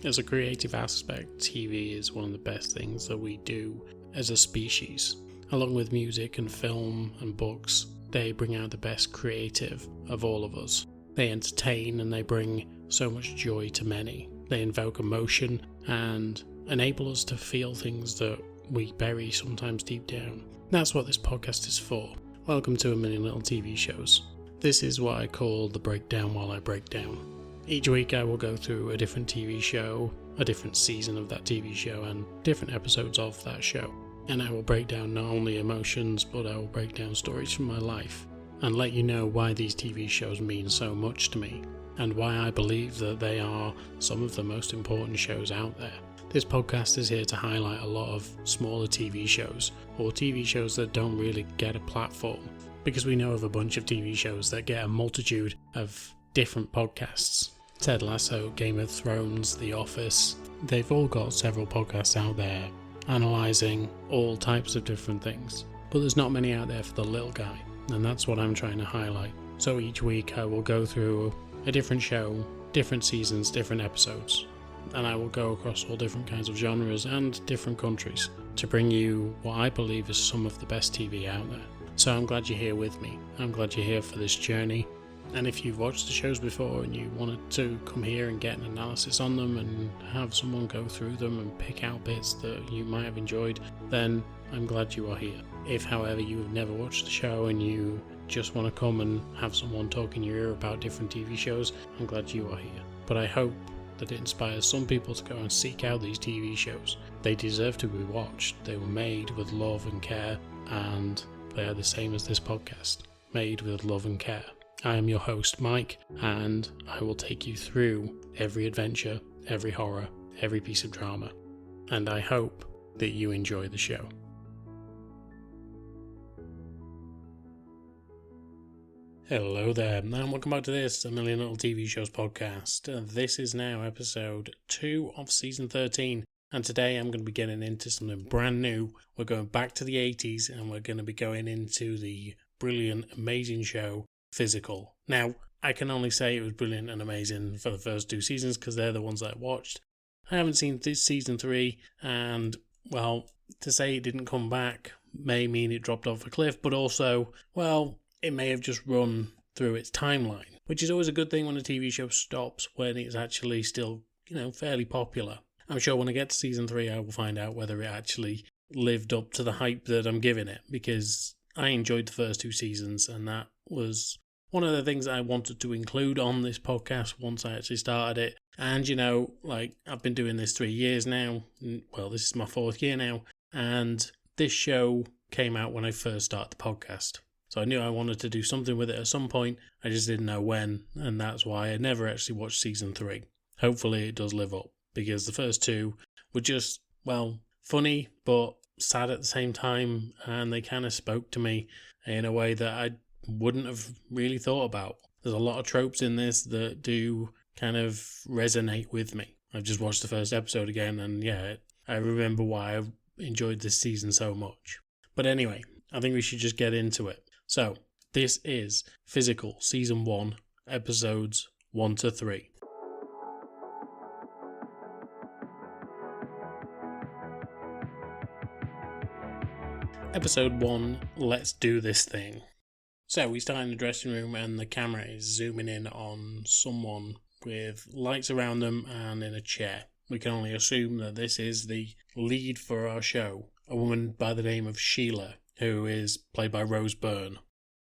As a creative aspect, TV is one of the best things that we do as a species. Along with music and film and books, they bring out the best creative of all of us. They entertain and they bring so much joy to many. They invoke emotion and enable us to feel things that we bury sometimes deep down. That's what this podcast is for. Welcome to A Million Little TV Shows. This is what I call the breakdown while I break down. Each week I will go through a different TV show, a different season of that TV show, and different episodes of that show. And I will break down not only emotions, but I will break down stories from my life, and let you know why these TV shows mean so much to me, and why I believe that they are some of the most important shows out there. This podcast is here to highlight a lot of smaller TV shows, or TV shows that don't really get a platform, because we know of a bunch of TV shows that get a multitude of different podcasts. Ted Lasso, Game of Thrones, The Office, they've all got several podcasts out there analysing all types of different things. But there's not many out there for the little guy, and that's what I'm trying to highlight. So each week I will go through a different show, different seasons, different episodes, and I will go across all different kinds of genres and different countries to bring you what I believe is some of the best TV out there. So I'm glad you're here with me. I'm glad you're here for this journey. And if you've watched the shows before and you wanted to come here and get an analysis on them and have someone go through them and pick out bits that you might have enjoyed, then I'm glad you are here. If, however, you have never watched the show and you just want to come and have someone talk in your ear about different TV shows, I'm glad you are here. But I hope that it inspires some people to go and seek out these TV shows. They deserve to be watched. They were made with love and care, and they are the same as this podcast, made with love and care. I am your host, Mike, and I will take you through every adventure, every horror, every piece of drama, and I hope that you enjoy the show. Hello there, and welcome back to this A Million Little TV Shows podcast. This is now episode 2 of season 13, and today I'm going to be getting into something brand new. We're going back to the 80s, and we're going to be going into the brilliant, amazing show Physical. Now, I can only say it was brilliant and amazing for the first 2 seasons because they're the ones that I watched. I haven't seen this season 3, and, well, to say it didn't come back may mean it dropped off a cliff, but also, well, it may have just run through its timeline, which is always a good thing when a TV show stops when it's actually still, fairly popular. I'm sure when I get to season 3, I will find out whether it actually lived up to the hype that I'm giving it, because I enjoyed the first 2 seasons, and that was one of the things I wanted to include on this podcast once I actually started it. And, I've been doing this 3 years now. Well, this is my 4th year now. And this show came out when I first started the podcast. So I knew I wanted to do something with it at some point. I just didn't know when. And that's why I never actually watched season 3. Hopefully it does live up, because the first 2 were just, funny, but sad at the same time. And they kind of spoke to me in a way that I wouldn't have really thought about. There's a lot of tropes in this that do kind of resonate with me. I've just watched the first episode again, and I remember why I enjoyed this season so much. But anyway, I think we should just get into it. So, this is Physical, Season 1, Episodes 1 to 3. Episode 1, Let's Do This Thing. So we start in the dressing room and the camera is zooming in on someone with lights around them and in a chair. We can only assume that this is the lead for our show, a woman by the name of Sheila, who is played by Rose Byrne.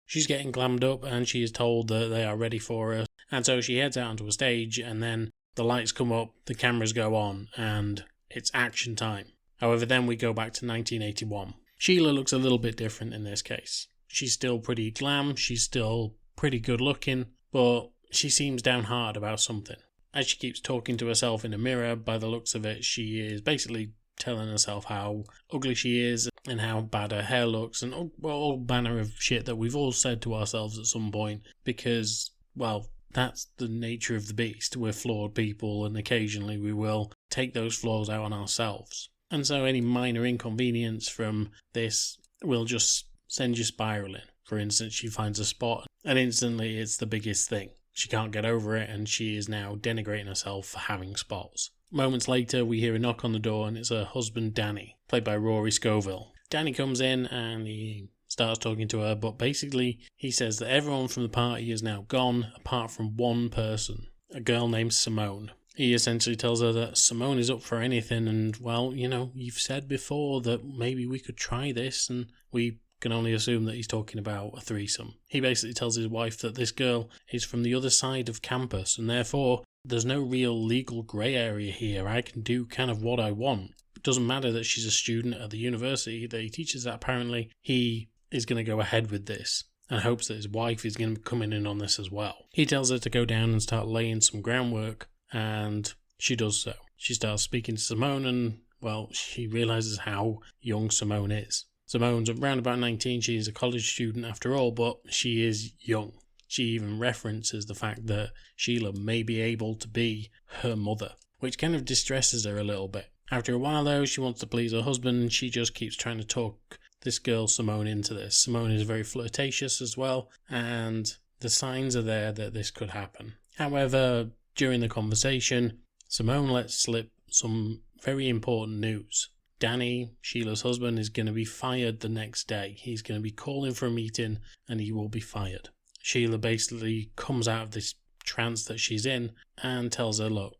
She's getting glammed up and she is told that they are ready for her, and so she heads out onto a stage, and then the lights come up, the cameras go on, and it's action time. However, then we go back to 1981. Sheila looks a little bit different in this case. She's still pretty glam, she's still pretty good looking, but she seems downhearted about something. As she keeps talking to herself in a mirror, by the looks of it, she is basically telling herself how ugly she is and how bad her hair looks and all manner of shit that we've all said to ourselves at some point, because, that's the nature of the beast. We're flawed people, and occasionally we will take those flaws out on ourselves. And so any minor inconvenience from this will just send you spiraling. For instance, she finds a spot and instantly it's the biggest thing. She can't get over it and she is now denigrating herself for having spots. Moments later, we hear a knock on the door, and it's her husband, Danny, played by Rory Scovel. Danny comes in and he starts talking to her, but basically he says that everyone from the party is now gone, apart from one person, a girl named Simone. He essentially tells her that Simone is up for anything, and, well, you've said before that maybe we could try this, and we can only assume that he's talking about a threesome. He basically tells his wife that this girl is from the other side of campus, and therefore there's no real legal grey area here. I can do kind of what I want. It doesn't matter that she's a student at the university that he teaches at. Apparently, he is going to go ahead with this and hopes that his wife is going to be coming in on this as well. He tells her to go down and start laying some groundwork, and she does so. She starts speaking to Simone, and, well, she realises how young Simone is. Simone's around about 19, she's a college student after all, but she is young. She even references the fact that Sheila may be able to be her mother, which kind of distresses her a little bit. After a while though, she wants to please her husband, and she just keeps trying to talk this girl Simone into this. Simone is very flirtatious as well, and the signs are there that this could happen. However, during the conversation, Simone lets slip some very important news. Danny, Sheila's husband, is going to be fired the next day. He's going to be calling for a meeting and he will be fired. Sheila basically comes out of this trance that she's in and tells her, look,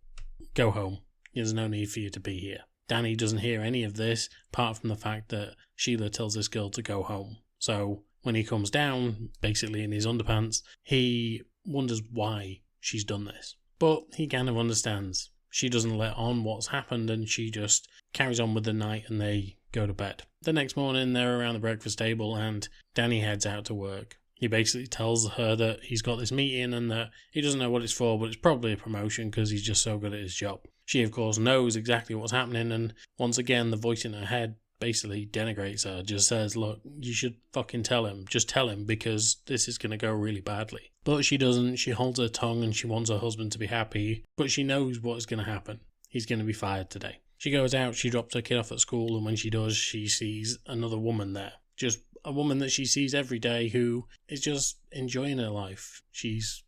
go home. There's no need for you to be here. Danny doesn't hear any of this, apart from the fact that Sheila tells this girl to go home. So when he comes down, basically in his underpants, he wonders why she's done this. But he kind of understands. She doesn't let on what's happened, and she just carries on with the night, and they go to bed. The next morning, they're around the breakfast table, and Danny heads out to work. He basically tells her that he's got this meeting and that he doesn't know what it's for, but it's probably a promotion because he's just so good at his job. She, of course, knows exactly what's happening, and once again, the voice in her head basically denigrates her, just says, look, you should fucking tell him. Just tell him, because this is going to go really badly. But she doesn't. She holds her tongue and she wants her husband to be happy, but she knows what's going to happen. He's going to be fired today. She goes out, she drops her kid off at school, and when she does, she sees another woman there. Just a woman that she sees every day who is just enjoying her life. She's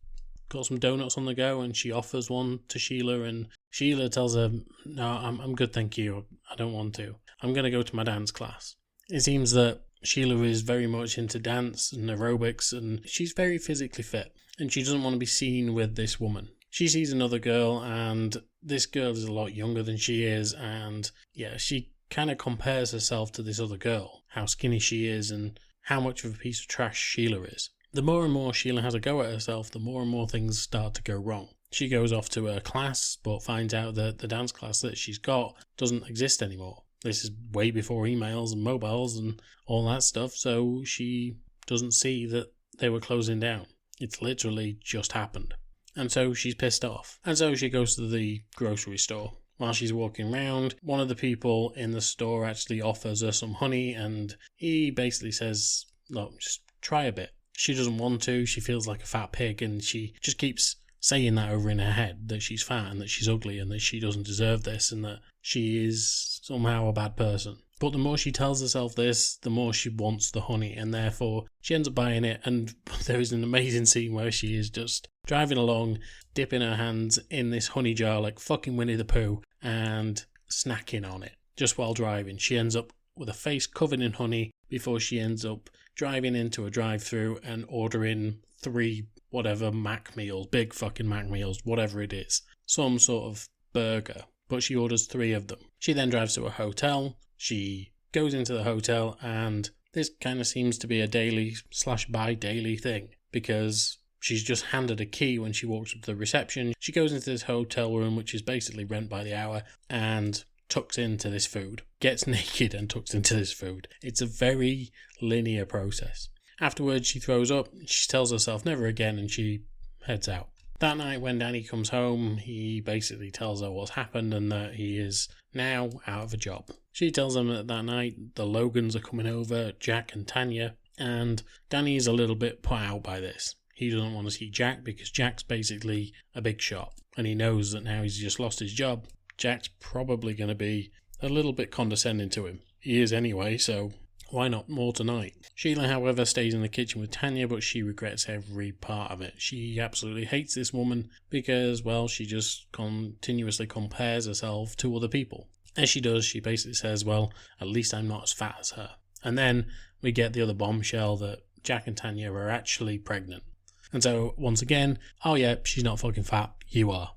got some donuts on the go and she offers one to Sheila, and Sheila tells her, no, I'm good, thank you. I don't want to. I'm going to go to my dance class. It seems that Sheila is very much into dance and aerobics, and she's very physically fit, and she doesn't want to be seen with this woman. She sees another girl, and this girl is a lot younger than she is, and yeah, she kind of compares herself to this other girl, how skinny she is and how much of a piece of trash Sheila is. The more and more Sheila has a go at herself, the more and more things start to go wrong. She goes off to her class, but finds out that the dance class that she's got doesn't exist anymore. This is way before emails and mobiles and all that stuff, so she doesn't see that they were closing down. It's literally just happened. And so she's pissed off. And so she goes to the grocery store. While she's walking around, one of the people in the store actually offers her some honey, and he basically says, look, just try a bit. She doesn't want to. She feels like a fat pig, and she just keeps saying that over in her head, that she's fat and that she's ugly and that she doesn't deserve this and that she is somehow a bad person. But the more she tells herself this, the more she wants the honey, and therefore she ends up buying it. And there is an amazing scene where she is just driving along, dipping her hands in this honey jar like fucking Winnie the Pooh and snacking on it just while driving. She ends up with a face covered in honey before she ends up driving into a drive-thru and ordering 3 whatever Mac meals, big fucking Mac meals, whatever it is, some sort of burger, but she orders 3 of them. She then drives to a hotel. She goes into the hotel, and this kind of seems to be a daily/bi-daily thing, because she's just handed a key when she walks up to the reception. She goes into this hotel room, which is basically rent by the hour, and tucks into this food. Gets naked and tucks into this food. It's a very linear process. Afterwards, she throws up, she tells herself never again, and she heads out. That night when Danny comes home, he basically tells her what's happened and that he is now out of a job. She tells him that night the Logans are coming over, Jack and Tanya, and Danny is a little bit put out by this. He doesn't want to see Jack because Jack's basically a big shot, and he knows that now he's just lost his job. Jack's probably going to be a little bit condescending to him. He is anyway, so why not more tonight? Sheila, however, stays in the kitchen with Tanya, but she regrets every part of it. She absolutely hates this woman because, well, she just continuously compares herself to other people. As she does, she basically says, well, at least I'm not as fat as her. And then we get the other bombshell that Jack and Tanya are actually pregnant. And so, once again, oh yeah, she's not fucking fat, you are.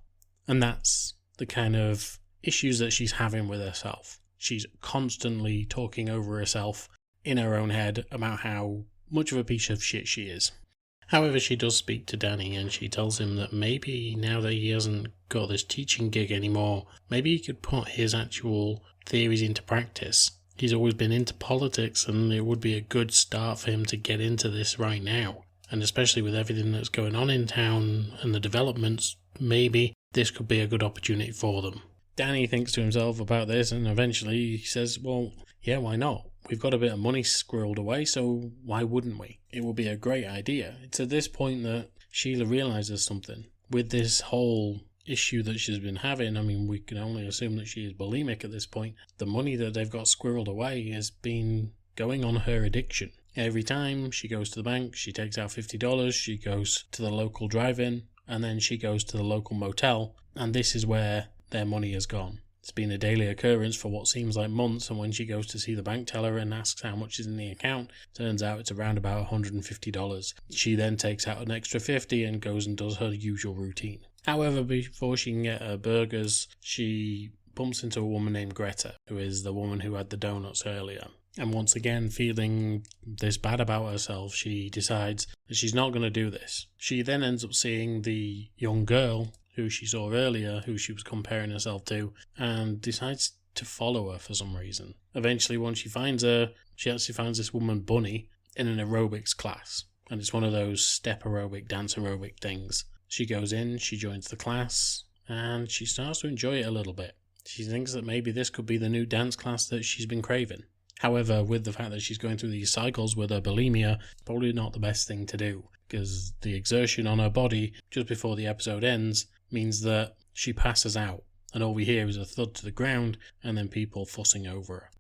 And that's the kind of issues that she's having with herself. She's constantly talking over herself in her own head about how much of a piece of shit she is. However, she does speak to Danny and she tells him that maybe now that he hasn't got this teaching gig anymore, maybe he could put his actual theories into practice. He's always been into politics and it would be a good start for him to get into this right now. And especially with everything that's going on in town and the developments, maybe this could be a good opportunity for them. Danny thinks to himself about this and eventually he says, well, yeah, why not? We've got a bit of money squirreled away, so why wouldn't we? It would be a great idea. It's at this point that Sheila realises something. With this whole issue that she's been having, I mean, we can only assume that she is bulimic at this point. The money that they've got squirreled away has been going on her addiction. Every time she goes to the bank, she takes out $50, she goes to the local drive-in, and then she goes to the local motel, and this is where their money has gone. It's been a daily occurrence for what seems like months, and when she goes to see the bank teller and asks how much is in the account, turns out it's around about $150. She then takes out an extra $50 and goes and does her usual routine. However, before she can get her burgers, she bumps into a woman named Greta, who is the woman who had the donuts earlier. And once again, feeling this bad about herself, she decides that she's not going to do this. She then ends up seeing the young girl who she saw earlier, who she was comparing herself to, and decides to follow her for some reason. Eventually, once she finds her, she actually finds this woman, Bunny, in an aerobics class. And it's one of those step aerobic, dance aerobic things. She goes in, she joins the class, and she starts to enjoy it a little bit. She thinks that maybe this could be the new dance class that she's been craving. However, with the fact that she's going through these cycles with her bulimia, probably not the best thing to do, because the exertion on her body just before the episode ends means that she passes out, and all we hear is a thud to the ground and then people fussing over her.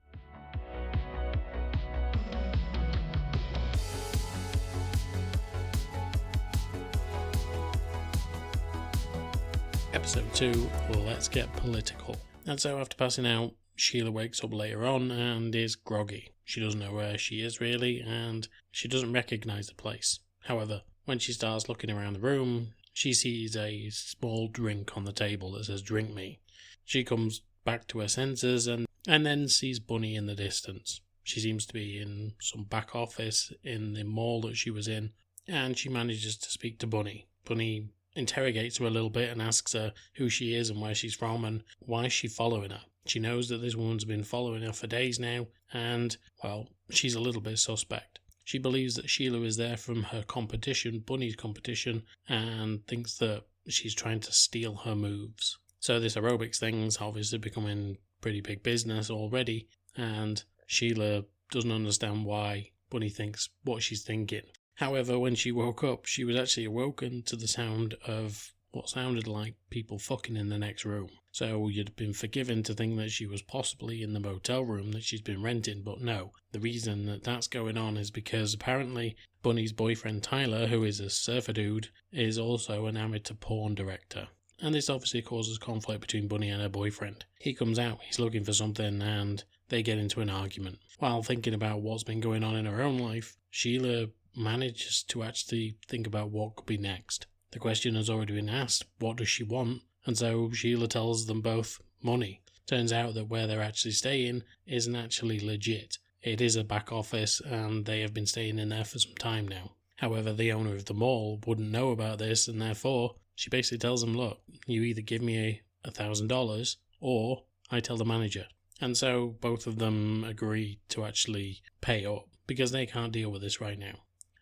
Episode 2, let's get political. And so after passing out, Sheila wakes up later on and is groggy. She doesn't know where she is really, and she doesn't recognise the place. However, when she starts looking around the room, she sees a small drink on the table that says "Drink Me." She comes back to her senses and then sees Bunny in the distance. She seems to be in some back office in the mall that she was in, and she manages to speak to Bunny. Bunny interrogates her a little bit and asks her who she is and where she's from and why she's following her. She knows that this woman's been following her for days now, and, well, she's a little bit suspect. She believes that Sheila is there from her competition, Bunny's competition, and thinks that she's trying to steal her moves. So this aerobics thing's obviously becoming pretty big business already, and Sheila doesn't understand why Bunny thinks what she's thinking. However, when she woke up, she was actually awoken to the sound of what sounded like people fucking in the next room. So you'd been forgiven to think that she was possibly in the motel room that she's been renting, but no. The reason that that's going on is because apparently Bunny's boyfriend Tyler, who is a surfer dude, is also an amateur porn director. And this obviously causes conflict between Bunny and her boyfriend. He comes out, he's looking for something, and they get into an argument. While thinking about what's been going on in her own life, Sheila manages to actually think about what could be next. The question has already been asked, what does she want? And so Sheila tells them both money. Turns out that where they're actually staying isn't actually legit. It is a back office and they have been staying in there for some time now. However, the owner of the mall wouldn't know about this and therefore she basically tells them, look, you either give me $1,000 or I tell the manager. And so both of them agree to actually pay up because they can't deal with this right now.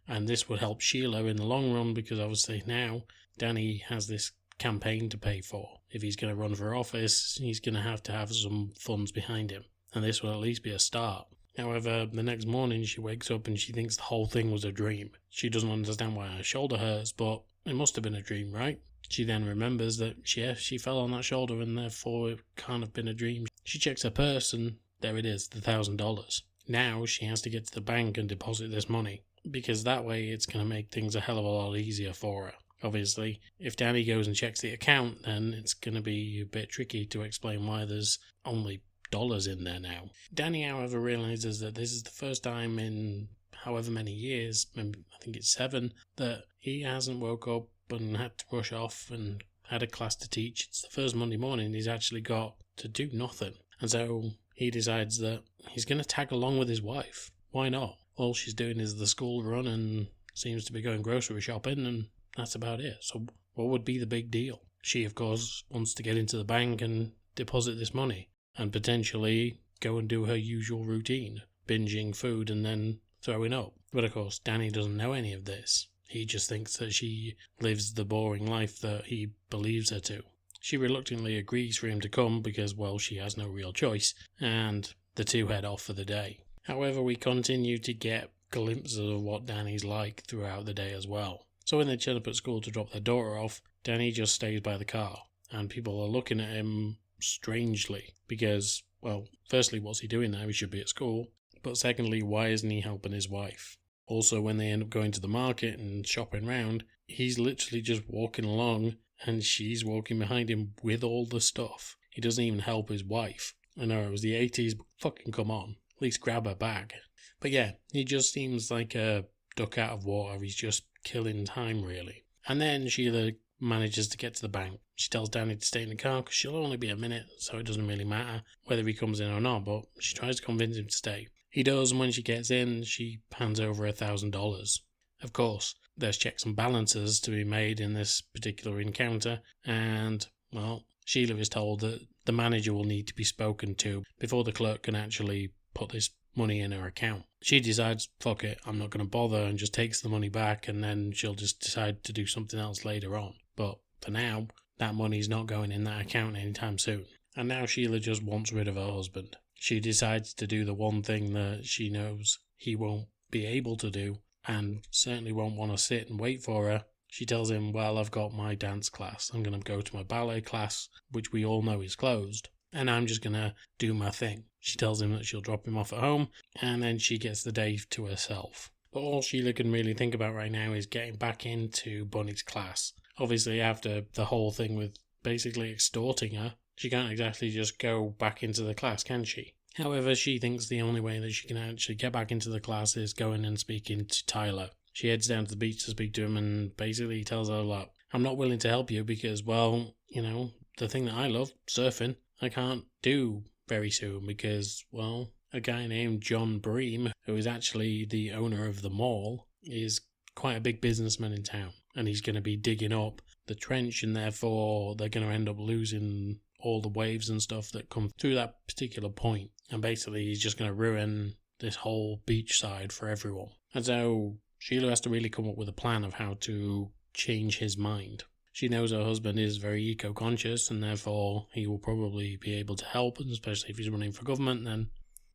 And this would help Sheila in the long run because obviously now Danny has this campaign to pay for. If he's going to run for office, he's going to have some funds behind him. And this will at least be a start. However, the next morning she wakes up and she thinks the whole thing was a dream. She doesn't understand why her shoulder hurts, but it must have been a dream, right? She then remembers that she fell on that shoulder and therefore it can't have been a dream. She checks her purse and there it is, the $1,000. Now she has to get to the bank and deposit this money, because that way it's going to make things a hell of a lot easier for her. Obviously, if Danny goes and checks the account, then it's going to be a bit tricky to explain why there's only dollars in there now. Danny, however, realizes that this is the first time in however many years, I think it's 7, that he hasn't woke up and had to rush off and had a class to teach. It's the first Monday morning he's actually got to do nothing. And so he decides that he's going to tag along with his wife. Why not? All she's doing is the school run and seems to be going grocery shopping, and that's about it. So what would be the big deal? She, of course, wants to get into the bank and deposit this money and potentially go and do her usual routine, binging food and then throwing up. But of course, Danny doesn't know any of this. He just thinks that she lives the boring life that he believes her to. She reluctantly agrees for him to come because, well, she has no real choice, and the two head off for the day. However, we continue to get glimpses of what Danny's like throughout the day as well. So when they turn up at school to drop their daughter off, Danny just stays by the car, and people are looking at him strangely because, well, firstly, what's he doing there? He should be at school. But secondly, why isn't he helping his wife? Also, when they end up going to the market and shopping round, he's literally just walking along and she's walking behind him with all the stuff. He doesn't even help his wife. I know it was the 80s, but fucking come on. At least grab her bag. But yeah, he just seems like a duck out of water. He's just killing time, really. And then Sheila manages to get to the bank. She tells Danny to stay in the car because she'll only be a minute, so it doesn't really matter whether he comes in or not, but she tries to convince him to stay. He does, and when she gets in, she hands over $1,000. Of course, there's checks and balances to be made in this particular encounter, and, well, Sheila is told that the manager will need to be spoken to before the clerk can actually put this money in her account. She decides, fuck it, I'm not going to bother, and just takes the money back, and then she'll just decide to do something else later on. But for now, that money's not going in that account anytime soon. And now Sheila just wants rid of her husband. She decides to do the one thing that she knows he won't be able to do, and certainly won't want to sit and wait for her. She tells him, well, I've got my dance class. I'm going to go to my ballet class, which we all know is closed, and I'm just going to do my thing. She tells him that she'll drop him off at home, and then she gets the day to herself. But all Sheila can really think about right now is getting back into Bunny's class. Obviously, after the whole thing with basically extorting her, she can't exactly just go back into the class, can she? However, she thinks the only way that she can actually get back into the class is going and speaking to Tyler. She heads down to the beach to speak to him and basically tells her, look, I'm not willing to help you because, well, you know, the thing that I love, surfing, I can't do very soon because, well, a guy named John Bream, who is actually the owner of the mall, is quite a big businessman in town, and he's going to be digging up the trench, and therefore they're going to end up losing all the waves and stuff that come through that particular point. And basically he's just going to ruin this whole beach side for everyone. And so Sheila has to really come up with a plan of how to change his mind. She knows her husband is very eco-conscious, and therefore he will probably be able to help, and especially if he's running for government, then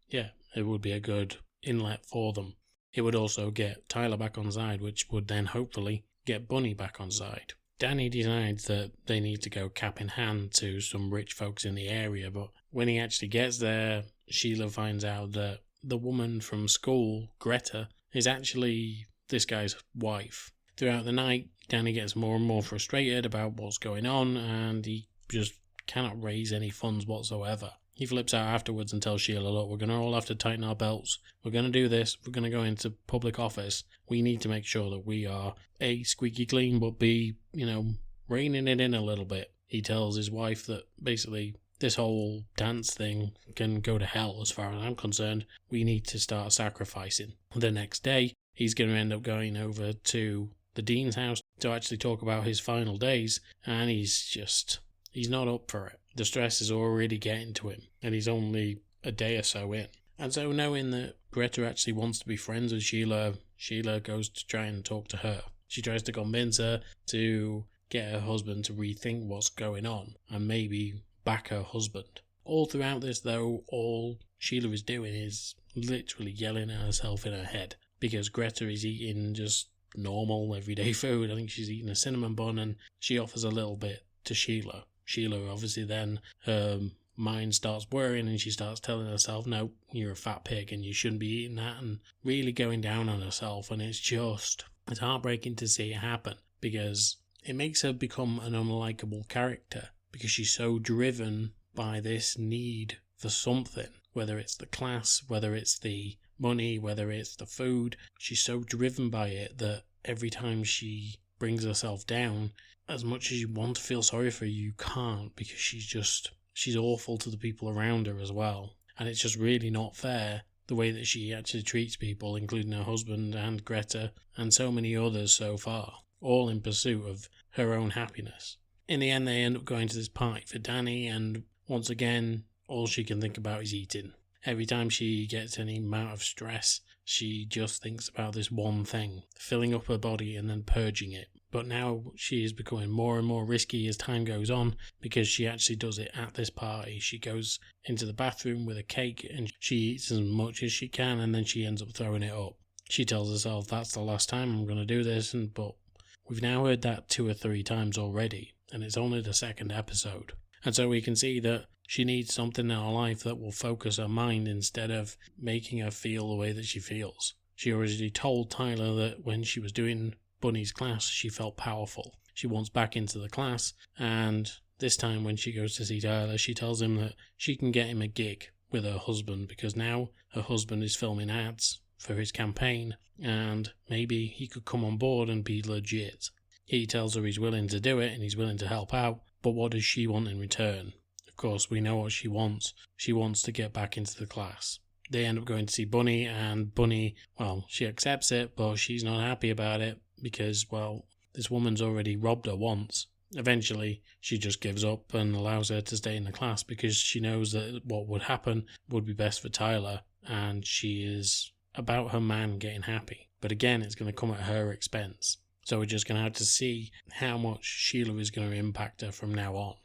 yeah, it would be a good inlet for them. It would also get Tyler back on side, which would then hopefully get Bunny back on side. Danny decides that they need to go cap in hand to some rich folks in the area, but when he actually gets there, Sheila finds out that the woman from school, Greta, is actually this guy's wife. Throughout the night, Danny gets more and more frustrated about what's going on, and he just cannot raise any funds whatsoever. He flips out afterwards and tells Sheila, look, we're going to all have to tighten our belts. We're going to do this. We're going to go into public office. We need to make sure that we are, A, squeaky clean, but B, reining it in a little bit. He tells his wife that basically this whole dance thing can go to hell as far as I'm concerned. We need to start sacrificing. The next day, he's going to end up going over to the dean's house to actually talk about his final days, and he's not up for it. The stress is already getting to him, and he's only a day or so in. And so knowing that Greta actually wants to be friends with Sheila, Sheila goes to try and talk to her. She tries to convince her to get her husband to rethink what's going on and maybe back her husband. All throughout this, though, all Sheila is doing is literally yelling at herself in her head because Greta is eating just normal, everyday food. I think she's eating a cinnamon bun, and she offers a little bit to Sheila. Sheila, obviously then, her mind starts whirring and she starts telling herself, no, you're a fat pig and you shouldn't be eating that, and really going down on herself. And it's heartbreaking to see it happen, because it makes her become an unlikable character, because she's so driven by this need for something, whether it's the class, whether it's the money, whether it's the food. She's so driven by it that every time she brings herself down, as much as you want to feel sorry for her, you can't, because she's awful to the people around her as well. And it's just really not fair, the way that she actually treats people, including her husband and Greta and so many others so far, all in pursuit of her own happiness. In the end, they end up going to this party for Danny, and once again, all she can think about is eating. Every time she gets any amount of stress, she just thinks about this one thing, filling up her body and then purging it. But now she is becoming more and more risky as time goes on, because she actually does it at this party. She goes into the bathroom with a cake and she eats as much as she can, and then she ends up throwing it up. She tells herself, that's the last time I'm going to do this, but we've now heard that 2 or 3 times already, and it's only the 2nd episode. And so we can see that she needs something in her life that will focus her mind instead of making her feel the way that she feels. She already told Tyler that when she was doing Bunny's class, she felt powerful. She wants back into the class, and this time when she goes to see Tyler, she tells him that she can get him a gig with her husband, because now her husband is filming ads for his campaign, and maybe he could come on board and be legit. He tells her he's willing to do it and he's willing to help out, but what does she want in return? Of course, we know what she wants. She wants to get back into the class. They end up going to see Bunny, and Bunny, well, she accepts it, but she's not happy about it because, well, this woman's already robbed her once. Eventually, she just gives up and allows her to stay in the class, because she knows that what would happen would be best for Tyler, and she is about her man getting happy. But again, it's going to come at her expense. So we're just going to have to see how much Sheila is going to impact her from now on.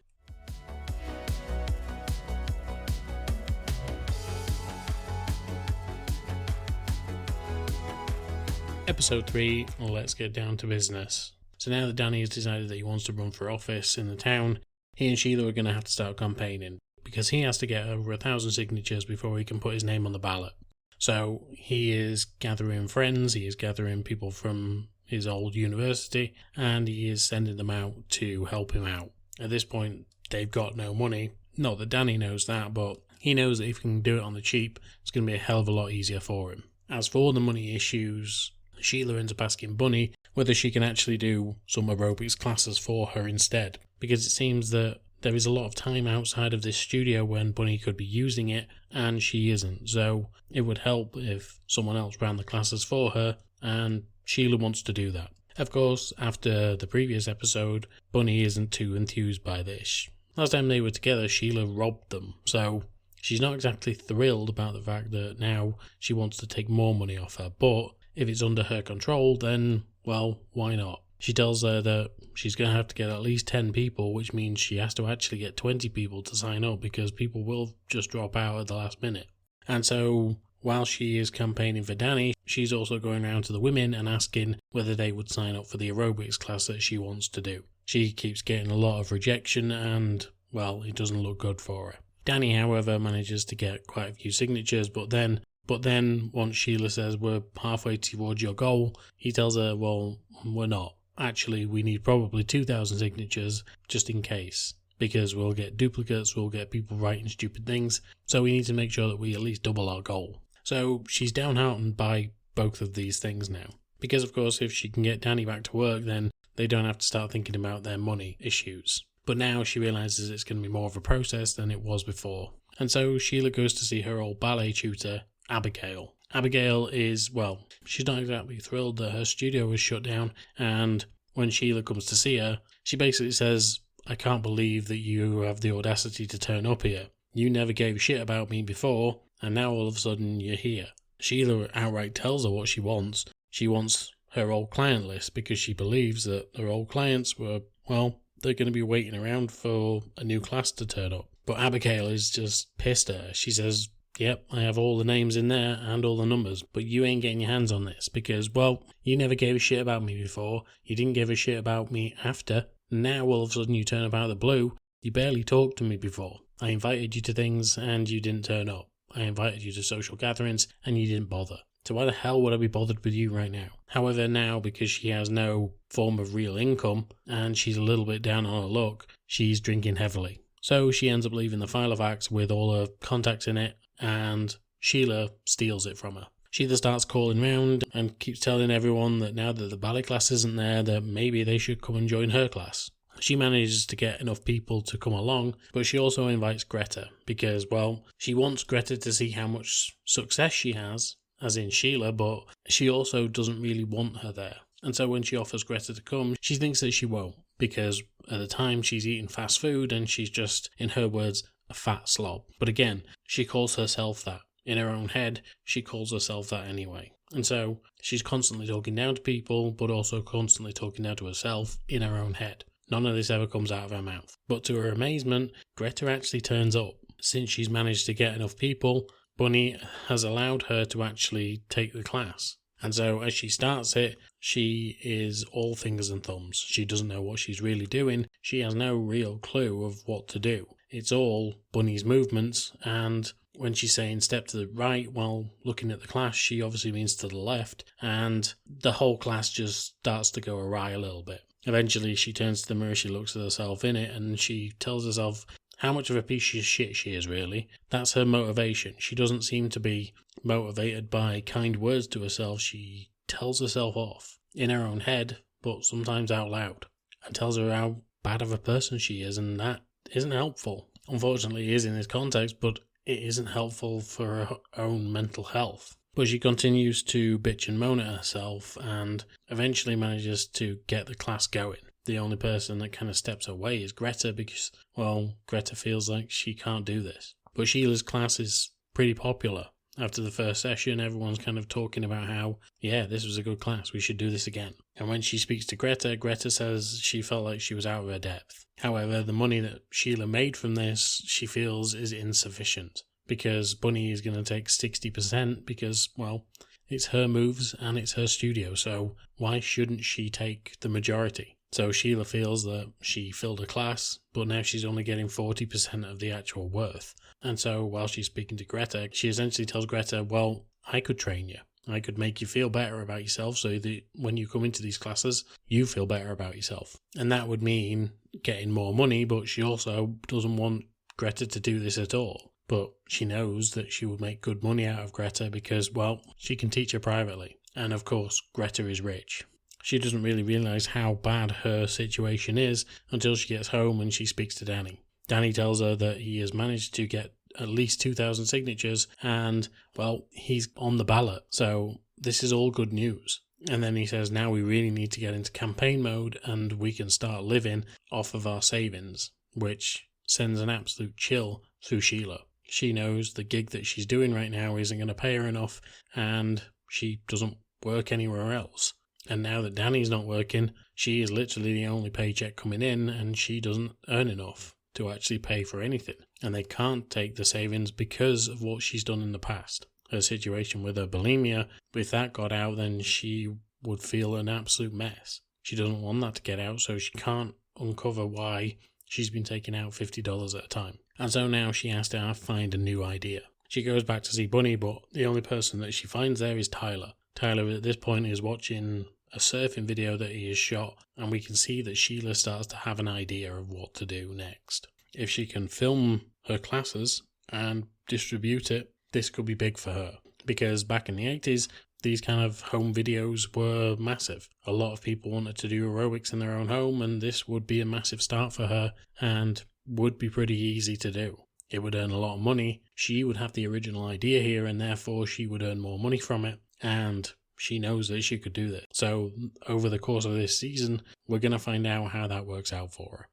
Episode 3, let's get down to business. So now that Danny has decided that he wants to run for office in the town, he and Sheila are going to have to start campaigning, because he has to get over 1,000 signatures before he can put his name on the ballot. So he is gathering friends, he is gathering people from his old university, and he is sending them out to help him out. At this point, they've got no money. Not that Danny knows that, but he knows that if he can do it on the cheap, it's going to be a hell of a lot easier for him. As for the money issues, Sheila ends up asking Bunny whether she can actually do some aerobics classes for her instead, because it seems that there is a lot of time outside of this studio when Bunny could be using it, and she isn't. So it would help if someone else ran the classes for her, and Sheila wants to do that. Of course, after the previous episode, Bunny isn't too enthused by this. Last time they were together, Sheila robbed them, so she's not exactly thrilled about the fact that now she wants to take more money off her, but if it's under her control, then, well, why not? She tells her that she's going to have to get at least 10 people, which means she has to actually get 20 people to sign up, because people will just drop out at the last minute. And so, while she is campaigning for Danny, she's also going around to the women and asking whether they would sign up for the aerobics class that she wants to do. She keeps getting a lot of rejection and, well, it doesn't look good for her. Danny, however, manages to get quite a few signatures, but then once Sheila says we're halfway towards your goal, he tells her, well, we're not. Actually, we need probably 2,000 signatures just in case, because we'll get duplicates, we'll get people writing stupid things, so we need to make sure that we at least double our goal. So she's downhearted by both of these things now, because of course if she can get Danny back to work, then they don't have to start thinking about their money issues. But now she realises it's going to be more of a process than it was before. And so Sheila goes to see her old ballet tutor, Abigail. Abigail is, well, she's not exactly thrilled that her studio was shut down, and when Sheila comes to see her, she basically says, I can't believe that you have the audacity to turn up here. You never gave a shit about me before, and now all of a sudden you're here. Sheila outright tells her what she wants. She wants her old client list, because she believes that her old clients were, well, they're going to be waiting around for a new class to turn up. But Abigail is just pissed at her. She says, yep, I have all the names in there and all the numbers, but you ain't getting your hands on this because, well, you never gave a shit about me before. You didn't give a shit about me after. Now all of a sudden you turn up out of the blue. You barely talked to me before. I invited you to things and you didn't turn up. I invited you to social gatherings and you didn't bother. So why the hell would I be bothered with you right now? However, now, because she has no form of real income and she's a little bit down on her luck, she's drinking heavily. So she ends up leaving the file of acts with all her contacts in it, and Sheila steals it from her. Sheila starts calling round and keeps telling everyone that now that the ballet class isn't there, that maybe they should come and join her class. She manages to get enough people to come along, but she also invites Greta because, well, she wants Greta to see how much success she has, as in Sheila, but she also doesn't really want her there. And so when she offers Greta to come, she thinks that she won't, because at the time she's eating fast food and she's just, in her words, a fat slob. But again, she calls herself that. In her own head, she calls herself that anyway. And so she's constantly talking down to people, but also constantly talking down to herself in her own head. None of this ever comes out of her mouth. But to her amazement, Greta actually turns up. Since she's managed to get enough people, Bunny has allowed her to actually take the class. And so as she starts it, she is all fingers and thumbs. She doesn't know what she's really doing. She has no real clue of what to do. It's all Bunny's movements, and when she's saying step to the right while looking at the class, she obviously means to the left, and the whole class just starts to go awry a little bit. Eventually she turns to the mirror, she looks at herself in it, and she tells herself how much of a piece of shit she is, really. That's her motivation. She doesn't seem to be motivated by kind words to herself. She tells herself off in her own head, but sometimes out loud, and tells her how bad of a person she is, and that isn't helpful. Unfortunately, it is in this context, but it isn't helpful for her own mental health. But she continues to bitch and moan at herself and eventually manages to get the class going. The only person that kind of steps away is Greta because, well, Greta feels like she can't do this. But Sheila's class is pretty popular. After the first session, everyone's kind of talking about how, yeah, this was a good class, we should do this again. And when she speaks to Greta, Greta says she felt like she was out of her depth. However, the money that Sheila made from this, she feels is insufficient. Because Bunny is going to take 60% because, well, it's her moves and it's her studio, so why shouldn't she take the majority? So Sheila feels that she filled a class, but now she's only getting 40% of the actual worth. And so while she's speaking to Greta, she essentially tells Greta, well, I could train you. I could make you feel better about yourself so that when you come into these classes, you feel better about yourself. And that would mean getting more money, but she also doesn't want Greta to do this at all. But she knows that she would make good money out of Greta because, well, she can teach her privately. And of course, Greta is rich. She doesn't really realise how bad her situation is until she gets home and she speaks to Danny. Danny tells her that he has managed to get at least 2,000 signatures and, well, he's on the ballot. So this is all good news. And then he says, now we really need to get into campaign mode and we can start living off of our savings, which sends an absolute chill through Sheila. She knows the gig that she's doing right now isn't going to pay her enough and she doesn't work anywhere else. And now that Danny's not working, she is literally the only paycheck coming in and she doesn't earn enough to actually pay for anything. And they can't take the savings because of what she's done in the past. Her situation with her bulimia, if that got out, then she would feel an absolute mess. She doesn't want that to get out, so she can't uncover why she's been taking out $50 at a time. And so now she has to find a new idea. She goes back to see Bunny, but the only person that she finds there is Tyler. Tyler at this point is watching a surfing video that he has shot, and we can see that Sheila starts to have an idea of what to do next. If she can film her classes and distribute it, this could be big for her. Because back in the 80s, these kind of home videos were massive. A lot of people wanted to do aerobics in their own home, and this would be a massive start for her and would be pretty easy to do. It would earn a lot of money. She would have the original idea here, and therefore she would earn more money from it. And she knows that she could do that. So over the course of this season, we're going to find out how that works out for her.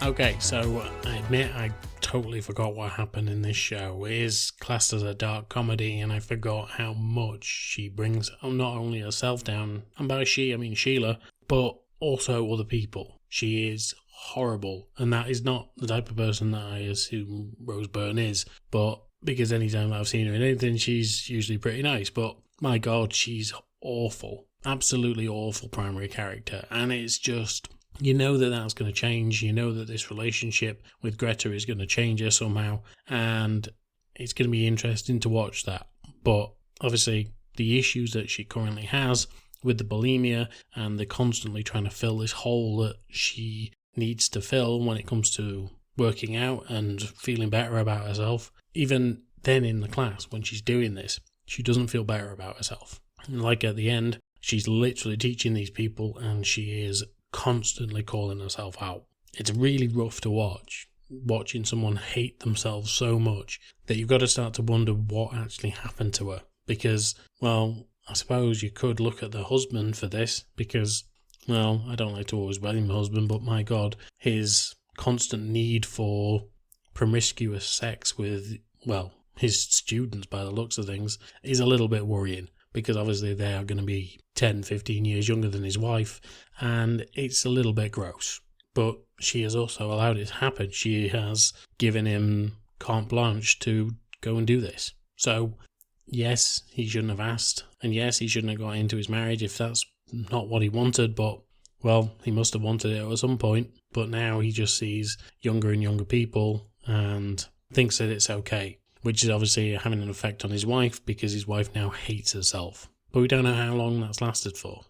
Okay, so I admit I totally forgot what happened in this show. It is classed as a dark comedy, and I forgot how much she brings not only herself down, and by she I mean Sheila, but also other people. She is horrible, and that is not the type of person that I assume Rose Byrne is, but because anytime I've seen her in anything, she's usually pretty nice. But my God, she's awful. Absolutely awful primary character. And it's just, you know that that's going to change. You know that this relationship with Greta is going to change her somehow. And it's going to be interesting to watch that. But obviously, the issues that she currently has with the bulimia and the constantly trying to fill this hole that she needs to fill when it comes to working out and feeling better about herself. Even then in the class, when she's doing this, she doesn't feel better about herself. And like at the end, she's literally teaching these people and she is constantly calling herself out. It's really rough to watch, watching someone hate themselves so much that you've got to start to wonder what actually happened to her. Because, well, I suppose you could look at the husband for this because, well, I don't like to always blame my husband, but my God, his constant need for promiscuous sex with, well, his students by the looks of things is a little bit worrying because obviously they are going to be 10, 15 years younger than his wife and it's a little bit gross. But she has also allowed it to happen. She has given him carte blanche to go and do this. So, yes, he shouldn't have asked, and yes, he shouldn't have got into his marriage if that's not what he wanted, but, well, he must have wanted it at some point. But now he just sees younger and younger people and thinks that it's okay, which is obviously having an effect on his wife because his wife now hates herself. But we don't know how long that's lasted for.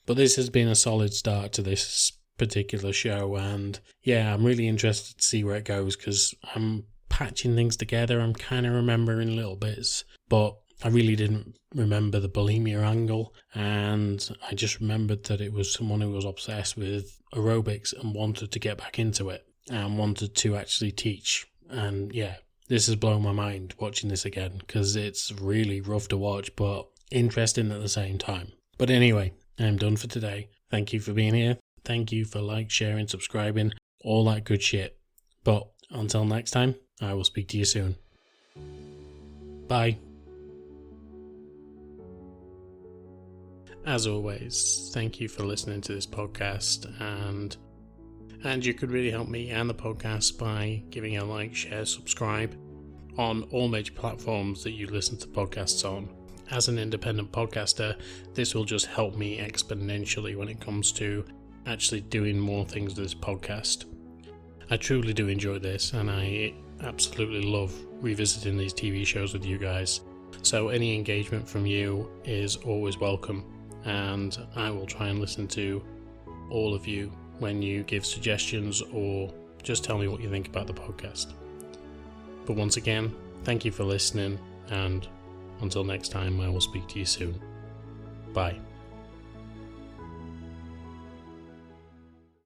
But this has been a solid start to this particular show, and yeah, I'm really interested to see where it goes because I'm patching things together. I'm kind of remembering little bits, but I really didn't remember the bulimia angle, and I just remembered that it was someone who was obsessed with aerobics and wanted to get back into it and wanted to actually teach. And yeah, this has blown my mind watching this again because it's really rough to watch but interesting at the same time. But anyway, I'm done for today. Thank you for being here. Thank you for sharing, subscribing, all that good shit. But until next time, I will speak to you soon. Bye. As always, thank you for listening to this podcast, and you could really help me and the podcast by giving a like, share, subscribe on all major platforms that you listen to podcasts on. As an independent podcaster, this will just help me exponentially when it comes to actually doing more things with this podcast. I truly do enjoy this, and I absolutely love revisiting these TV shows with you guys. So any engagement from you is always welcome. And I will try and listen to all of you when you give suggestions or just tell me what you think about the podcast. But once again, thank you for listening, and until next time, I will speak to you soon. Bye.